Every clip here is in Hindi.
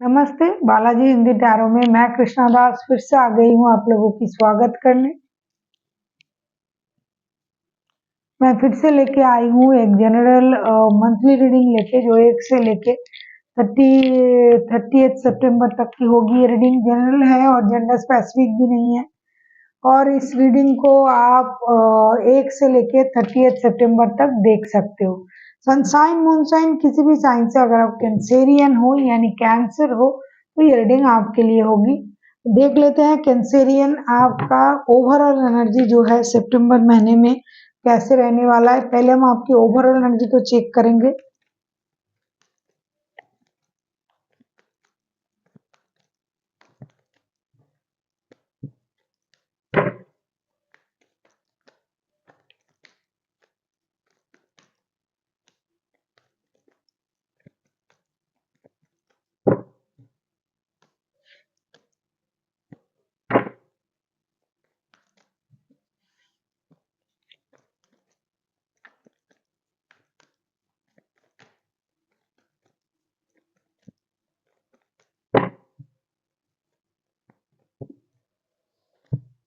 नमस्ते, बालाजी हिंदी टैरो में मैं कृष्णा दास फिर से आ गई हूँ आप लोगों की स्वागत करने। मैं फिर से लेके आई हूँ एक जनरल मंथली रीडिंग लेके, जो 1 से लेके 30 सितंबर तक की होगी। ये रीडिंग जनरल है और जेंडर स्पेसिफिक भी नहीं है। और इस रीडिंग को आप 1 से लेके 30 सितंबर तक देख सकते हो। सनसाइन मूनसाइन किसी भी साइन से अगर आप कैंसेरियन हो यानी कैंसर हो तो ये रीडिंग आपके लिए होगी। देख लेते हैं कैंसेरियन आपका ओवरऑल एनर्जी जो है सितंबर महीने में कैसे रहने वाला है। पहले हम आपकी ओवरऑल एनर्जी को चेक करेंगे।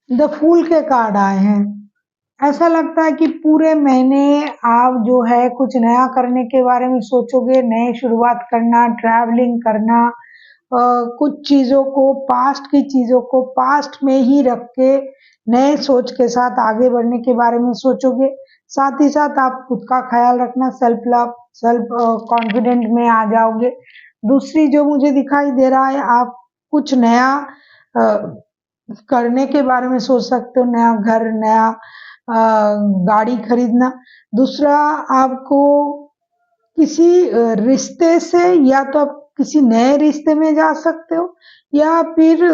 द फूल के कार्ड आए हैं। ऐसा लगता है कि पूरे महीने आप जो है कुछ नया करने के बारे में सोचोगे, नए शुरुआत करना, ट्रैवलिंग करना, कुछ चीज़ों को, पास्ट की चीज़ों को पास्ट में ही रख के नए सोच के साथ आगे बढ़ने के बारे में सोचोगे। साथ ही साथ आप खुद का ख्याल रखना, सेल्फ लव, सेल्फ कॉन्फिडेंट में आ जाओगे। दूसरी जो मुझे दिखाई दे रहा है, आप कुछ नया करने के बारे में सोच सकते हो, नया घर, नया गाड़ी खरीदना। दूसरा, आपको किसी रिश्ते से या तो आप किसी नए रिश्ते में जा सकते हो या फिर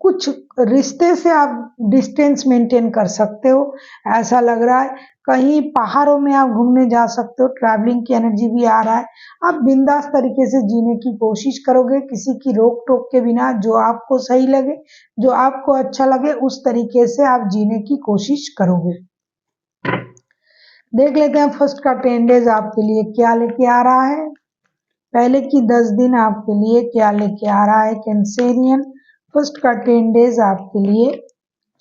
कुछ रिश्ते से आप डिस्टेंस मेंटेन कर सकते हो, ऐसा लग रहा है। कहीं पहाड़ों में आप घूमने जा सकते हो, ट्रैवलिंग की एनर्जी भी आ रहा है। आप बिंदास तरीके से जीने की कोशिश करोगे, किसी की रोक टोक के बिना, जो आपको सही लगे, जो आपको अच्छा लगे उस तरीके से आप जीने की कोशिश करोगे। देख लेते हैं फर्स्ट का 10 डेज आपके लिए क्या लेके आ रहा है। पहले की 10 दिन आपके लिए क्या लेके आ रहा है कैंसेरियन। फर्स्ट का 10 डेज आपके लिए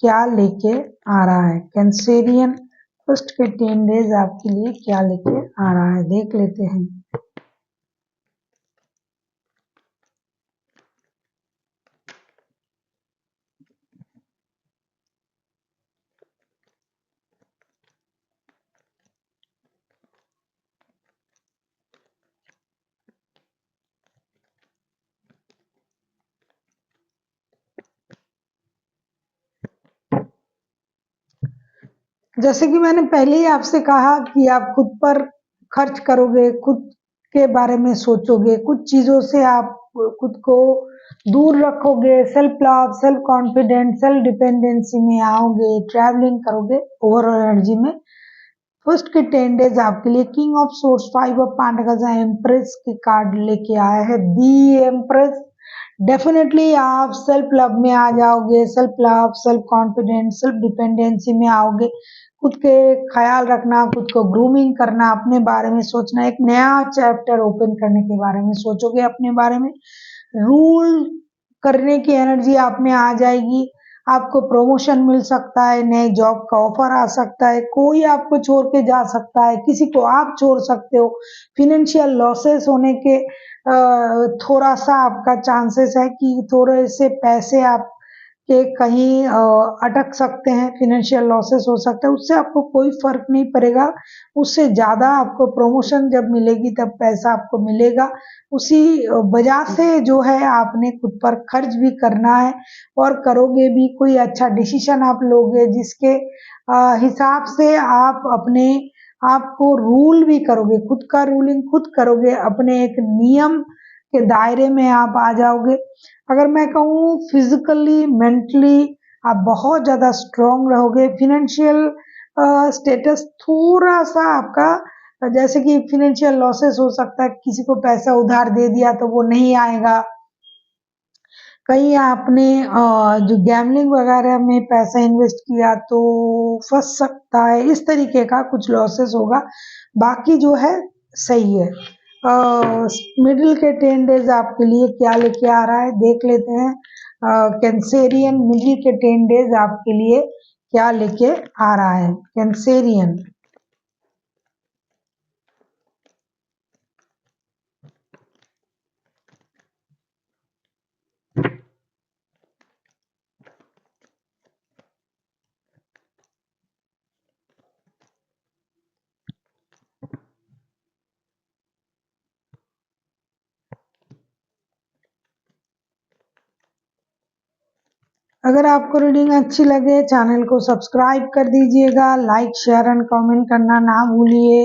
क्या लेके आ रहा है कैंसेरियन। फर्स्ट के 10 डेज आपके लिए क्या लेके आ रहा है, देख लेते हैं। जैसे कि मैंने पहले ही आपसे कहा कि आप खुद पर खर्च करोगे, खुद के बारे में सोचोगे, कुछ चीज़ों से आप खुद को दूर रखोगे, self love, self confidence, self dependency में आओगे, ट्रैवलिंग करोगे ओवरऑल एनर्जी में। फर्स्ट के 10 डेज आपके लिए king of source, 5 of pentacles, empress के कार्ड लेके आया है। दी एम्प्रेस, डेफिनेटली आप सेल्फ लव में आ जाओगे, self love, self confidence, self dependency में आओगे। खुद के ख्याल रखना, खुद को ग्रूमिंग करना, अपने बारे में सोचना, एक नया चैप्टर ओपन करने के बारे में सोचोगे, अपने बारे में रूल करने की एनर्जी आप में आ जाएगी। आपको प्रमोशन मिल सकता है, नए जॉब का ऑफर आ सकता है, कोई आपको छोड़ के जा सकता है, किसी को आप छोड़ सकते हो। फिनेंशियल लॉसेस होने के थोड़ा सा आपका चांसेस है कि थोड़े से पैसे आप के कहीं अटक सकते हैं, फिनेंशियल लॉसेस हो सकता है। उससे आपको कोई फर्क नहीं पड़ेगा, उससे ज़्यादा आपको प्रमोशन जब मिलेगी तब पैसा आपको मिलेगा। उसी वजह से जो है आपने खुद पर खर्च भी करना है और करोगे भी। कोई अच्छा डिसीजन आप लोगे जिसके हिसाब से आप अपने आप को रूल भी करोगे, खुद का रूलिंग खुद करोगे, अपने एक नियम के दायरे में आप आ जाओगे। अगर मैं कहूँ फिजिकली, मेंटली आप बहुत ज़्यादा स्ट्रांग रहोगे। फिनेंशियल स्टेटस थोड़ा सा आपका, जैसे कि फिनेंशियल लॉसेस हो सकता है, किसी को पैसा उधार दे दिया तो वो नहीं आएगा, कहीं आपने जो गैम्बलिंग वगैरह में पैसा इन्वेस्ट किया तो फंस सकता है, इस तरीके का कुछ लॉसेस होगा। बाकी जो है सही है। मिडिल के 10 डेज आपके लिए क्या लेके आ रहा है देख लेते हैं। कैंसेरियन मिडिल के 10 डेज आपके लिए क्या लेके आ रहा है कैंसेरियन। अगर आपको रीडिंग अच्छी लगे चैनल को सब्सक्राइब कर दीजिएगा, लाइक शेयर एंड कमेंट करना ना भूलिए।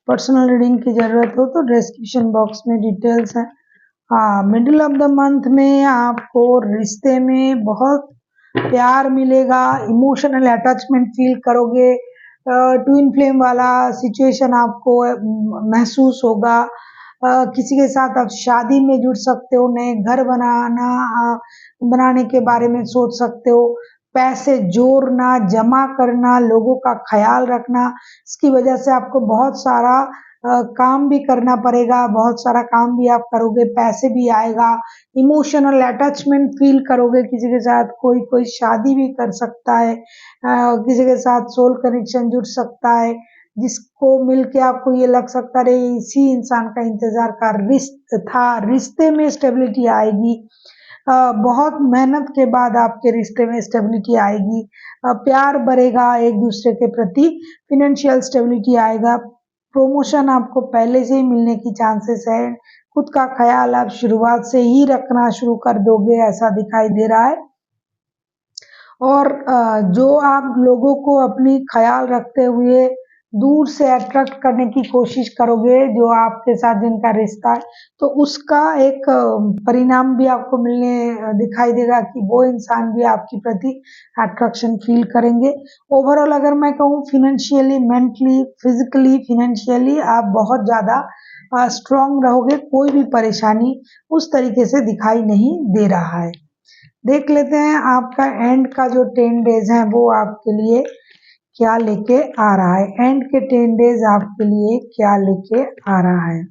पर्सनल रीडिंग की ज़रूरत हो तो डिस्क्रिप्शन बॉक्स में डिटेल्स है। हाँ, मिडिल ऑफ द मंथ में आपको रिश्ते में बहुत प्यार मिलेगा, इमोशनल अटैचमेंट फील करोगे। ट्विन फ्लेम वाला सिचुएशन आपको महसूस होगा। किसी के साथ आप शादी में जुड़ सकते हो, नए घर बनाने के बारे में सोच सकते हो। पैसे जोड़ना, जमा करना, लोगों का ख्याल रखना, इसकी वजह से आपको बहुत सारा काम भी करना पड़ेगा, बहुत सारा काम भी आप करोगे, पैसे भी आएगा। इमोशनल अटैचमेंट फील करोगे किसी के साथ, कोई शादी भी कर सकता है, किसी के साथ सोल कनेक्शन जुड़ सकता है, जिसको मिलके आपको ये लग सकता है इसी इंसान का इंतजार रिश्ते में स्टेबिलिटी आएगी। बहुत मेहनत के बाद आपके रिश्ते में स्टेबिलिटी आएगी। प्यार बढ़ेगा एक दूसरे के प्रति, फिनेंशियल स्टेबिलिटी आएगा, प्रमोशन आपको पहले से ही मिलने की चांसेस है। खुद का ख्याल आप शुरुआत से ही रखना शुरू कर दोगे ऐसा दिखाई दे रहा है। और जो आप लोगों को अपनी ख्याल रखते हुए दूर से अट्रैक्ट करने की कोशिश करोगे, जो आपके साथ जिनका रिश्ता है, तो उसका एक परिणाम भी आपको मिलने दिखाई देगा कि वो इंसान भी आपके प्रति अट्रैक्शन फील करेंगे। ओवरऑल अगर मैं कहूँ फिनेंशियली, मेंटली, फिजिकली, फिनेंशियली आप बहुत ज़्यादा स्ट्रॉन्ग रहोगे, कोई भी परेशानी उस तरीके से दिखाई नहीं दे रहा है। देख लेते हैं आपका एंड का जो 10 डेज है वो आपके लिए क्या लेके आ रहा है। एंड के 10 डेज आपके लिए क्या लेके आ रहा है।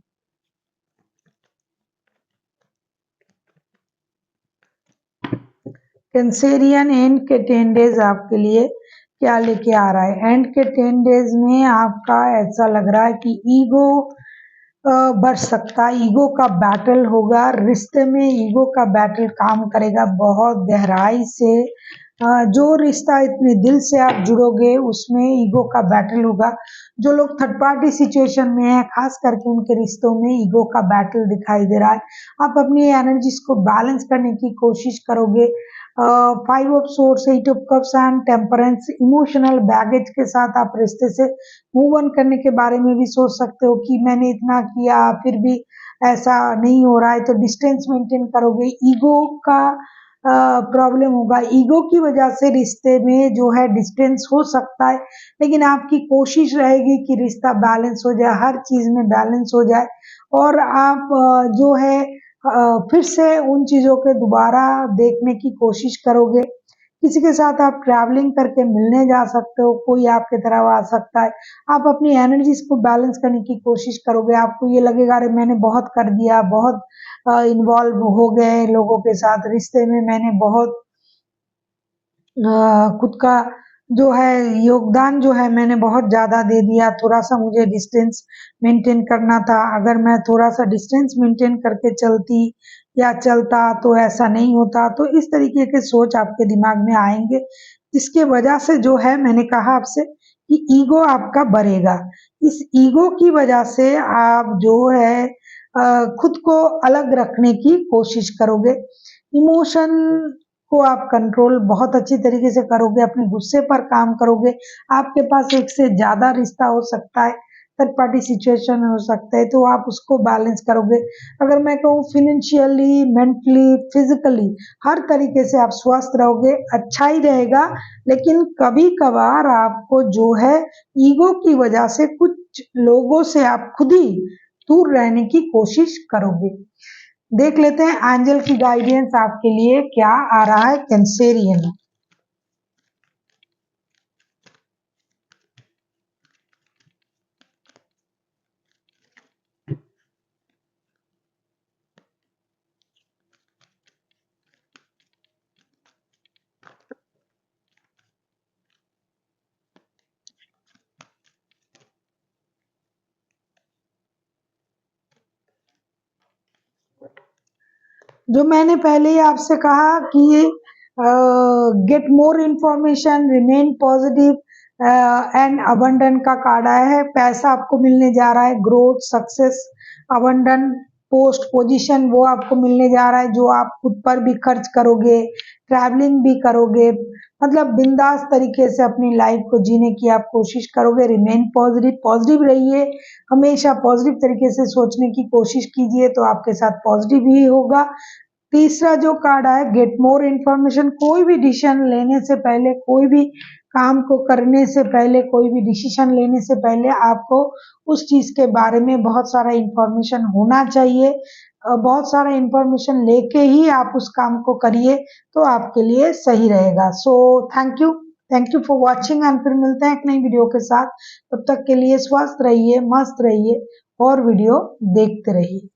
कैंसेरियन एंड के 10 डेज आपके लिए क्या लेके आ रहा है। एंड के 10 डेज में आपका ऐसा लग रहा है कि ईगो बढ़ सकता है, ईगो का बैटल होगा, रिश्ते में ईगो का बैटल काम करेगा बहुत गहराई से। जो रिश्ता इतने दिल से आप जुड़ोगे उसमें ईगो का बैटल होगा। जो लोग थर्ड पार्टी सिचुएशन में है, खास करके उनके रिश्तों में ईगो का बैटल दिखाई दे रहा है। आप अपनी एनर्जीज को बैलेंस करने की कोशिश करोगे। 5 of swords, 8 of cups and temperance, emotional baggage के साथ आप रिश्ते से मूव ऑन करने के बारे में भी सोच सकते हो कि मैंने इतना किया फिर भी ऐसा नहीं हो रहा है, तो डिस्टेंस मेंटेन करोगे। ईगो का प्रॉब्लम होगा, ईगो की वजह से रिश्ते में जो है डिस्टेंस हो सकता है, लेकिन आपकी कोशिश रहेगी कि रिश्ता बैलेंस हो जाए, हर चीज में बैलेंस हो जाए, और आप जो है फिर से उन चीजों के दोबारा देखने की कोशिश करोगे। किसी के साथ आप ट्रैवलिंग करके मिलने जा सकते हो, कोई आपके तरफ आ सकता है। आप अपनी एनर्जीज को बैलेंस करने की कोशिश करोगे। आपको ये लगेगा अरे मैंने बहुत कर दिया, बहुत इन्वॉल्व हो गए लोगों के साथ रिश्ते में, मैंने बहुत खुद का जो है योगदान जो है मैंने बहुत ज़्यादा दे दिया, थोड़ा-सा मुझे डिस्टेंस मेंटेन करना था। अगर मैं थोड़ा-सा डिस्टेंस मेंटेन करके चलती या चलता तो ऐसा नहीं होता। तो इस तरीके के सोच आपके दिमाग में आएँगे, जिसकी वजह से जो है मैंने कहा आपसे कि ईगो आपका बढ़ेगा। इस ईगो की वजह से आप जो है खुद को अलग रखने की कोशिश करोगे। इमोशन को आप कंट्रोल बहुत अच्छी तरीके से करोगे, अपने गुस्से पर काम करोगे। आपके पास एक से ज़्यादा रिश्ता हो सकता है, थर्ड पार्टी सिचुएशन हो सकता है, तो आप उसको बैलेंस करोगे। अगर मैं कहूँ फाइनेंशियली, मेंटली, फिजिकली हर तरीके से आप स्वस्थ रहोगे, अच्छा ही रहेगा। लेकिन कभी-कभार आपको जो है ईगो की वजह से कुछ लोगों से आप खुद ही दूर रहने की कोशिश करोगे। देख लेते हैं एंजल की गाइडेंस आपके लिए क्या आ रहा है कैंसेरियन। जो मैंने पहले ही आपसे कहा कि get more information, remain positive and abandon का कार्ड आया है। पैसा आपको मिलने जा रहा है, growth, success, abandon, post, position वो आपको मिलने जा रहा है, जो आप खुद पर भी खर्च करोगे, ट्रैवलिंग भी करोगे, मतलब बिंदास तरीके से अपनी लाइफ को जीने की आप कोशिश करोगे। रिमेन पॉजिटिव, पॉजिटिव रहिए, हमेशा पॉजिटिव तरीके से सोचने की कोशिश कीजिए, तो आपके साथ पॉजिटिव ही होगा। तीसरा जो कार्ड आया, गेट मोर इन्फॉर्मेशन, कोई भी डिसीजन लेने से पहले, कोई भी काम को करने से पहले, कोई भी डिसीजन लेने से पहले आपको उस चीज के बारे में बहुत सारा इंफॉर्मेशन होना चाहिए। बहुत सारा इंफॉर्मेशन लेके ही आप उस काम को करिए, तो आपके लिए सही रहेगा। So thank you for watching, and फिर मिलते हैं एक नई वीडियो के साथ। तब तक के लिए स्वस्थ रहिए, मस्त रहिए और वीडियो देखते रहिए।